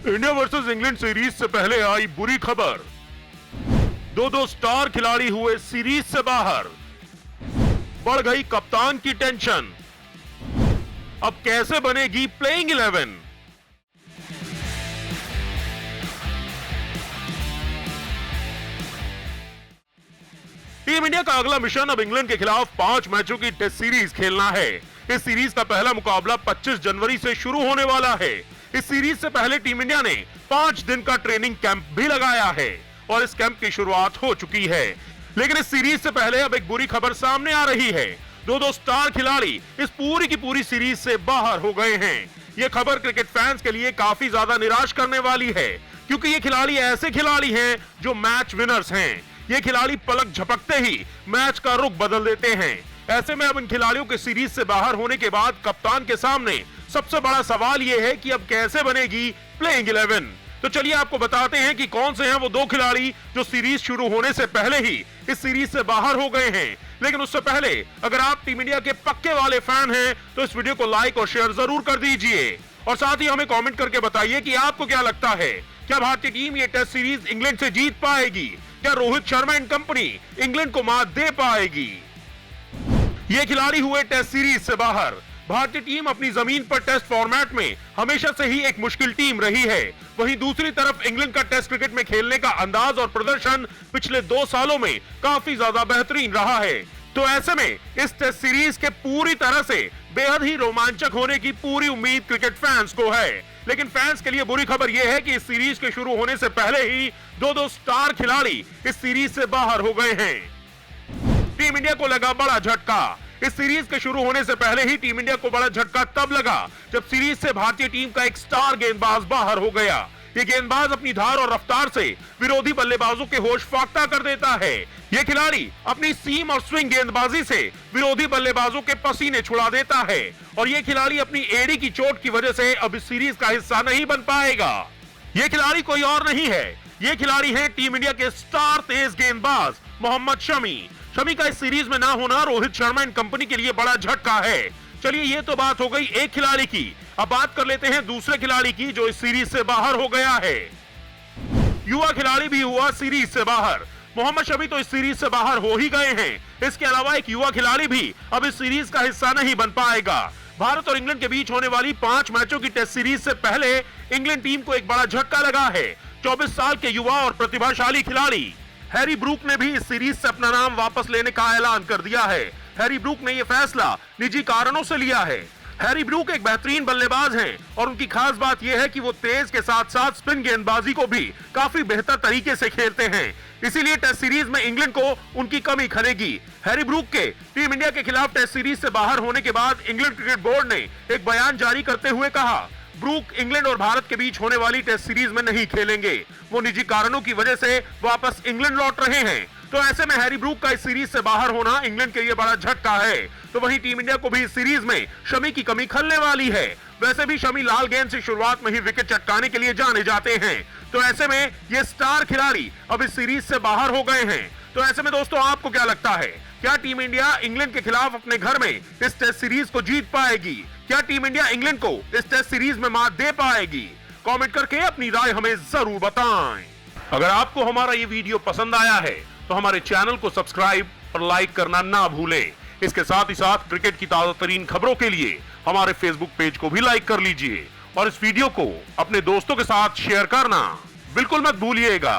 India versus England series से पहले आई बुरी खबर। दो स्टार खिलाड़ी हुए सीरीज से बाहर। बढ़ गई कप्तान की टेंशन। अब कैसे बनेगी प्लेइंग 11? टीम इंडिया का अगला मिशन अब इंग्लैंड के खिलाफ 5 मैचों की टेस्ट सीरीज खेलना है। इस सीरीज का पहला मुकाबला 25 जनवरी से शुरू होने वाला है। इस सीरीज से पहले टीम इंडिया ने 5 दिन का ट्रेनिंग कैंप भी लगाया है और इस कैंप की शुरुआत हो चुकी है। लेकिन इस सीरीज से पहले अब एक बुरी खबर सामने आ रही है। दो स्टार खिलाड़ी इस पूरी की पूरी सीरीज से बाहर हो गए हैं। यह खबर क्रिकेट फैंस के लिए काफी ज्यादा निराश करने वाली है, क्योंकि ये खिलाड़ी ऐसे खिलाड़ी हैं जो मैच विनर्स हैं। ये खिलाड़ी पलक झपकते ही मैच का रुख बदल देते हैं। ऐसे में अब इन खिलाड़ियों के सीरीज से बाहर होने के बाद कप्तान के सामने सबसे बड़ा सवाल यह है कि अब कैसे बनेगी प्लेइंग 11। तो चलिए आपको बताते हैं कि कौन से हैं वो 2 खिलाड़ी जो सीरीज शुरू होने से पहले ही इस सीरीज से बाहर हो गए हैं। लेकिन उससे पहले अगर आप टीम इंडिया के पक्के वाले फैन हैं तो इस वीडियो को लाइक और शेयर जरूर कर दीजिए और साथ ही हमें कमेंट करके बताइए कि आपको क्या लगता है, क्या भारतीय टीम ये टेस्ट सीरीज इंग्लैंड से जीत पाएगी? क्या Rohit Sharma and company England को मात दे पाएगी? ये खिलाड़ी हुए टेस्ट सीरीज से बाहर। भारतीय टीम अपनी जमीन पर टेस्ट फॉर्मेट में हमेशा से ही एक मुश्किल टीम रही है। वहीं दूसरी तरफ इंग्लैंड का टेस्ट क्रिकेट में खेलने का अंदाज और प्रदर्शन पिछले 2 सालों में काफी ज्यादा बेहतरीन रहा है। तो ऐसे में इस टेस्ट सीरीज के पूरी तरह से बेहद ही रोमांचक होने की पूरी उम्मीद क्रिकेट फैंस को है। लेकिन फैंस के लिए बुरी खबर यह है कि इस सीरीज के शुरू होने से पहले ही दो स्टार खिलाड़ी इस सीरीज से बाहर हो गए हैं। टीम इंडिया को लगा बड़ा झटका। इस सीरीज के शुरू होने से पहले ही टीम इंडिया को बड़ा झटका तब लगा जब सीरीज से भारतीय टीम का एक स्टार गेंदबाज बाहर हो गया। ये गेंदबाज अपनी धार और रफ्तार से विरोधी बल्लेबाजों के होश फाख्ता कर देता है। ये खिलाड़ी अपनी सीम और स्विंग गेंदबाजी से विरोधी बल्लेबाजों के पसीने छुड़ा देता है और ये खिलाड़ी अपनी एड़ी की चोट की वजह से अब इस सीरीज का हिस्सा नहीं बन पाएगा। ये खिलाड़ी कोई और नहीं है, ये खिलाड़ी है टीम इंडिया के स्टार तेज गेंदबाज मोहम्मद शमी। शमी का इस सीरीज में ना होना रोहित शर्मा एंड कंपनी के लिए बड़ा झटका है। चलिए ये तो बात हो गई एक खिलाड़ी की। अब बात कर लेते हैं दूसरे खिलाड़ी की जो इस सीरीज से बाहर हो गया है। युवा खिलाड़ी भी हुआ सीरीज से बाहर। मोहम्मद शमी तो इस सीरीज से बाहर हो ही गए हैं। इसके अलावा एक युवा खिलाड़ी भी अब इस सीरीज का हिस्सा नहीं बन पाएगा। भारत और इंग्लैंड के बीच होने वाली 5 मैचों की टेस्ट सीरीज से पहले इंग्लैंड टीम को एक बड़ा झटका लगा है। 24 साल के युवा और प्रतिभाशाली खिलाड़ी हैरी ब्रूक ने भी इस सीरीज से अपना नाम वापस लेने का ऐलान कर दिया है। हैरी ब्रूक ने यह फैसला निजी कारणों से लिया है। हैरी ब्रूक एक बेहतरीन बल्लेबाज हैं और उनकी खास बात यह है कि वो तेज के साथ साथ स्पिन गेंदबाजी को भी काफी बेहतर तरीके से खेलते हैं। इसीलिए टेस्ट सीरीज में इंग्लैंड को उनकी कमी खलेगी। हैरी ब्रूक के टीम इंडिया के खिलाफ टेस्ट सीरीज से बाहर होने के बाद इंग्लैंड क्रिकेट बोर्ड ने एक बयान जारी करते हुए कहा, ब्रूक इंग्लैंड और भारत के बीच होने वाली टेस्ट सीरीज में नहीं खेलेंगे। वो निजी कारणों की वजह से वापस इंग्लैंड लौट रहे हैं। तो ऐसे में हैरी ब्रूक का इस सीरीज से बाहर होना इंग्लैंड के लिए बड़ा झटका है। तो वहीं टीम इंडिया को भी इस सीरीज में शमी की कमी खलने वाली है। वैसे भी शमी लाल गेंद से शुरुआत में ही विकेट चटकाने के लिए जाने जाते हैं। तो ऐसे में ये स्टार खिलाड़ी अब इस सीरीज से बाहर हो गए हैं। तो ऐसे में दोस्तों आपको क्या लगता है, क्या टीम इंडिया इंग्लैंड के खिलाफ अपने घर में इस टेस्ट सीरीज को जीत पाएगी? क्या टीम इंडिया इंग्लैंड को इस टेस्ट सीरीज में मात दे पाएगी? कमेंट करके अपनी राय हमें जरूर बताएं। अगर आपको हमारा ये वीडियो पसंद आया है तो हमारे चैनल को सब्सक्राइब और लाइक करना ना भूलें। इसके साथ ही साथ क्रिकेट की ताजा तरीन खबरों के लिए हमारे फेसबुक पेज को भी लाइक कर लीजिए और इस वीडियो को अपने दोस्तों के साथ शेयर करना बिल्कुल मत भूलिएगा।